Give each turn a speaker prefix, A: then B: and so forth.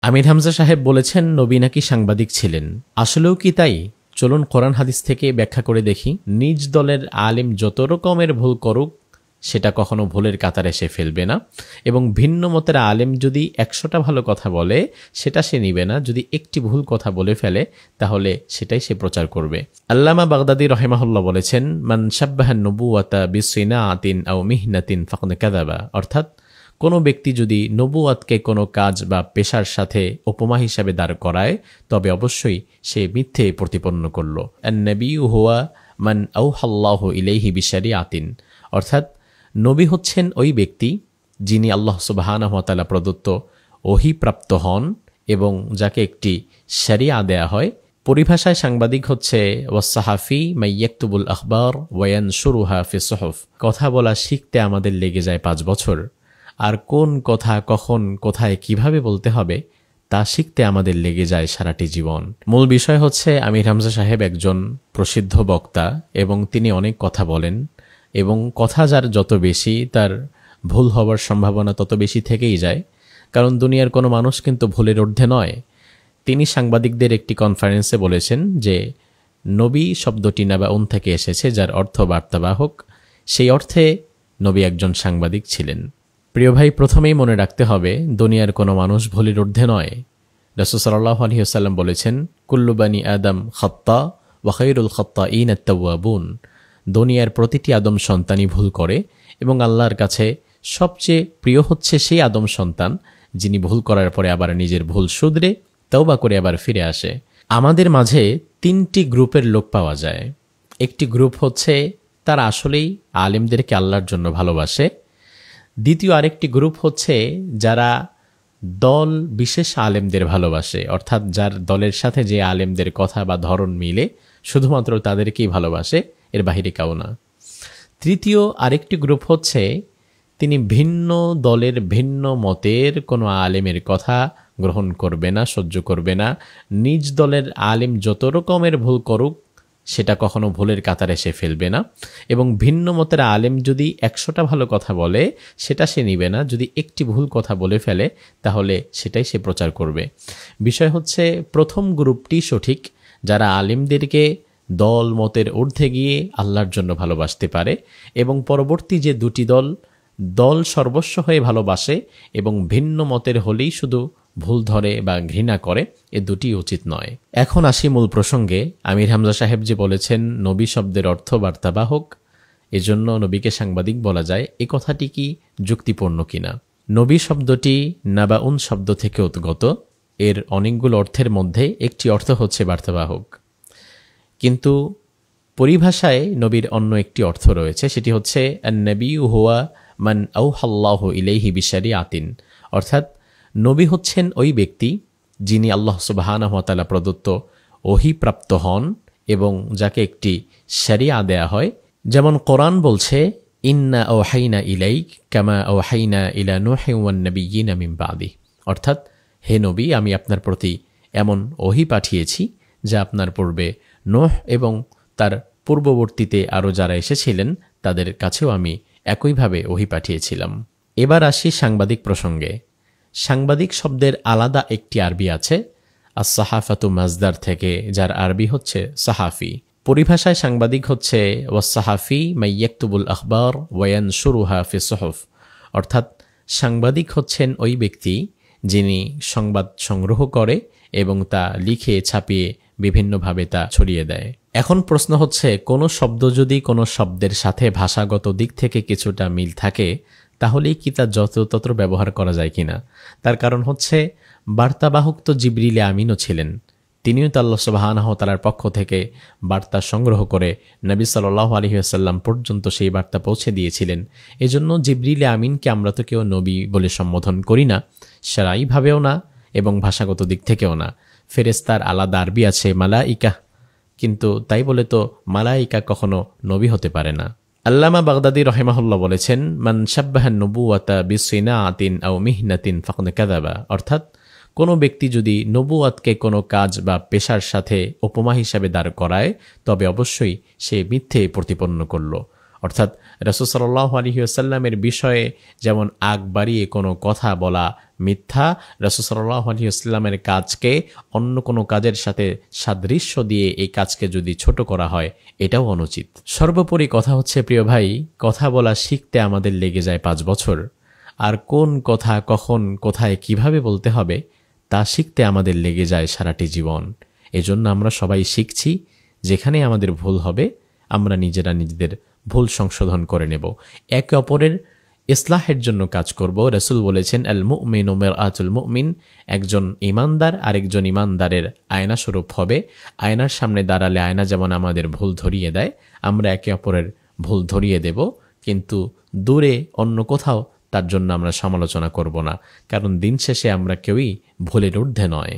A: আমির হামজা সাহেব বলেছেন নবী নাকি সাংবাদিক ছিলেন। আসলেও কি তাই? চলুন কোরআন হাদিস থেকে ব্যাখ্যা করে দেখি। নিজ দলের আলেম যত রকমের ভুল করুক সেটা কখনো ভুলের কাতারে সে ফেলবে না, এবং ভিন্ন মতের আলেম যদি 100টা ভালো কথা বলে সেটা সে নিবে না। যদি একটি ভুল কথা বলে ফেলে তাহলে সেটাই সে প্রচার করবে। আল্লামা বাগদাদি রহিমাহুল্লাহ বলেছেন, মান শাব্বাহা নবুওয়াতা বিসিনাআতিন আও মিহনাতিন ফাকাদ কাযাবা। অর্থাৎ কোনো ব্যক্তি যদি নবুয়াতকে কোনো কাজ বা পেশার সাথে উপমা হিসাবে দাঁড় করায় তবে অবশ্যই সে মিথ্যে প্রতিপন্ন করল। আন-নবিয়্যু হুয়া মান আওহাল্লাহু ইলাইহি বিশারিআতিন। অর্থাৎ নবী হচ্ছেন ওই ব্যক্তি যিনি আল্লাহ সুবহানাহু ওয়া তাআলা প্রদত্ত ওহীপ্রাপ্ত হন এবং যাকে একটি শরিয়া দেয়া হয়। পরিভাষায় সাংবাদিক হচ্ছে ওয়াস-সাহাফি মান ইয়াকতুবুল আখবার ওয়া ইয়ানশুরুহা ফি সুহুফ। কথা বলা শিখতে আমাদের লেগে যায় 5 বছর, আর কোন কথা কখন কোথায় কিভাবে বলতে হবে তা শিখতে আমাদের লেগে যায় সারাটি জীবন। মূল বিষয় হচ্ছে আমির হামজা সাহেব একজন প্রসিদ্ধ বক্তা এবং তিনি অনেক কথা বলেন, এবং কথা যার যত বেশি তার ভুল হওয়ার সম্ভাবনা তত বেশি থেকেই যায়, কারণ দুনিয়ার কোনো মানুষ কিন্তু ভুলের ঊর্ধ্বে নয়। তিনি সাংবাদিকদের একটি কনফারেন্সে বলেছেন যে নবী শব্দটি নাবাউন থেকে এসেছে, যার অর্থ বার্তাবাহক। সেই অর্থে নবী একজন সাংবাদিক ছিলেন। প্রিয় ভাই, প্রথমেই মনে রাখতে হবে দুনিয়ার কোনো মানুষ ভুলের ঊর্ধ্বে নয়। রাসূল সাল্লাল্লাহু আলাইহি ওয়াসাল্লাম বলেছেন, কুল্লু বানি আদম খাত্তা ওয়া খায়রুল খাত্তাঈন আত-তাওয়াবুন। দুনিয়ার প্রতিটি আদম সন্তানই ভুল করে এবং আল্লাহর কাছে সবচেয়ে প্রিয় হচ্ছে সেই আদম সন্তান যিনি ভুল করার পরে আবার নিজের ভুল শুধরে তওবা করে আবার ফিরে আসে। আমাদের মাঝে 3টি গ্রুপের লোক পাওয়া যায়। একটি গ্রুপ হচ্ছে তারা আসলেই আলেমদেরকে আল্লাহর জন্য ভালোবাসে। দ্বিতীয় আরেকটি গ্রুপ হচ্ছে যারা দল বিশেষ আলেমদের ভালোবাসে, অর্থাৎ যার দলের সাথে যে আলেমদের কথা বা ধরন মিলে শুধুমাত্র তাদেরকেই ভালোবাসে, এর বাহিরে কাউ না। তৃতীয় আরেকটি গ্রুপ হচ্ছে তিনি ভিন্ন দলের ভিন্ন মতের কোনো আলেমের কথা গ্রহণ করবে না, সহ্য করবে না। নিজ দলের আলেম যত রকমের ভুল করুক সেটা কখনো ভুলের কাতারে সে ফেলবে না, এবং ভিন্ন মতের আলেম যদি 100টা ভালো কথা বলে সেটা সে নিবে না। যদি একটি ভুল কথা বলে ফেলে তাহলে সেটাই সে প্রচার করবে। বিষয় হচ্ছে প্রথম গ্রুপটি সঠিক, যারা আলেমদেরকে দল মতের ঊর্ধ্বে গিয়ে আল্লাহর জন্য ভালোবাসতে পারে, এবং পরবর্তী যে দুটি দল সর্বস্ব হয়ে ভালোবাসে এবং ভিন্ন মতের হলেই শুধু ভুল ধরে বা ঘৃণা করে, এ দুটি উচিত নয়। এখন আসি মূল প্রসঙ্গে। আমির হামজা সাহেব যে বলেছেন নবী শব্দের অর্থ বার্তাবাহক, এজন্য নবীকে সাংবাদিক বলা যায়, এ কথাটি কি যুক্তিপূর্ণ কিনা? নবী শব্দটি নাবাউন শব্দ থেকে উদ্গত। এর অনেকগুলো অর্থের মধ্যে একটি অর্থ হচ্ছে বার্তাবাহক, কিন্তু পরিভাষায় নবীর অন্য একটি অর্থ রয়েছে, সেটি হচ্ছে আন-নবিয়্যু হুয়া মান আওহাল্লাহু ইলাইহি বিশারিআতিন। অর্থাৎ নবী হচ্ছেন ওই ব্যক্তি যিনি আল্লাহ সুবহানাহু ওয়া তাআলা প্রদত্ত ওহীপ্রাপ্ত হন এবং যাকে একটি শরিয়া দেয়া হয়। যেমন কোরআন বলছে, ইন্না আওহাইনা ইলাইক কামা আওহাইনা ইলা নূহিন ওয়ান নাবিয়্যিনা মিন বাদি। অর্থাৎ হে নবী, আমি আপনার প্রতি এমন ওহী পাঠিয়েছি যা আপনার পূর্বে নূহ এবং তার পূর্ববর্তীতে আরও যারা এসেছিলেন তাদের কাছেও আমি একইভাবে ওহী পাঠিয়েছিলাম। এবার আসি সাংবাদিক প্রসঙ্গে। সাংবাদিক শব্দের আলাদা একটি আরবি আছে, আস-সাহাফাতু মাজদার থেকে, যার আরবি হচ্ছে সাহাফি। পরিভাষায় সাংবাদিক হচ্ছে ওয়াস-সাহাফি মান ইয়াকতুবুল আখবার ওয়া ইয়ানশুরুহা ফি সুহুফ। অর্থাৎ সাংবাদিক হচ্ছেন ওই ব্যক্তি যিনি সংবাদ সংগ্রহ করে এবং তা লিখে ছাপিয়ে বিভিন্নভাবে তা ছড়িয়ে দেয়। এখন প্রশ্ন হচ্ছে, কোনো শব্দ যদি কোনো শব্দের সাথে ভাষাগত দিক থেকে কিছুটা মিল থাকে তাহলেই কি তা যত্রতত্র ব্যবহার করা যায় কিনা? তার কারণ হচ্ছে বার্তাবাহক তো জিবরিলে আমিনও ছিলেন, তিনিও তো আল্লাহ সুবহানাহু ওয়া তাআলার পক্ষ থেকে বার্তা সংগ্রহ করে নবী সাল্লাল্লাহু আলাইহি ওয়াসাল্লাম পর্যন্ত সেই বার্তা পৌঁছে দিয়েছিলেন। এজন্য জিবরিলে আমিনকে আমরা তো কেউ নবী বলে সম্বোধন করি না, শারঈভাবেও না এবং ভাষাগত দিক থেকেও না। ফেরেশতার আলাদা আরবি আছে মালাইকা, কিন্তু তাই বলে তো মালাইকা কখনো নবী হতে পারে না। আল্লামা বাগদাদি রহিমাহুল্লাহ বলেছেন, মান শাব্বাহা নবুওয়াতা বিসিনাআতিন আও মিহনাতিন ফাকাদ কাযাবা। অর্থাৎ কোনো ব্যক্তি যদি নবুয়াতকে কোনো কাজ বা পেশার সাথে উপমা হিসাবে দাঁড় করায় তবে অবশ্যই সে মিথ্যে প্রতিপন্ন করল। অর্থাৎ রাসূল সাল্লাল্লাহু আলাইহি ওয়াসাল্লামের বিষয়ে যেমন আগ বাড়িয়ে কোনো কথা বলা মিথ্যা, রাসূল সাল্লাল্লাহু আলাইহি ওয়াসাল্লামের কাজকে অন্য কোনো কাজের সাথে সাদৃশ্য দিয়ে এই কাজকে যদি ছোট করা হয়, এটাও অনুচিত। সর্বোপরি কথা হচ্ছে প্রিয় ভাই, কথা বলা শিখতে আমাদের লেগে যায় 5 বছর, আর কোন কথা কখন কোথায় কিভাবে বলতে হবে তা শিখতে আমাদের লেগে যায় সারাটি জীবন। এজন্য আমরা সবাই শিখছি, যেখানে আমাদের ভুল হবে আমরা নিজেরা নিজেদের ভুল সংশোধন করে নেব, একে অপরের ইসলাহের জন্য কাজ করব। রাসূল বলেছেন, আল মুমিনু মিরআতুল মুমিন, একজন ইমানদার আরেকজন ইমানদারের আয়না স্বরূপ হবে। আয়নার সামনে দাঁড়ালে আয়না যেমন আমাদের ভুল ধরিয়ে দেয়, আমরা একে অপরের ভুল ধরিয়ে দেব, কিন্তু দূরে অন্য কোথাও তার জন্য আমরা সমালোচনা করব না, কারণ দিন শেষে আমরা কেউই ভুলের ঊর্ধ্বে নয়।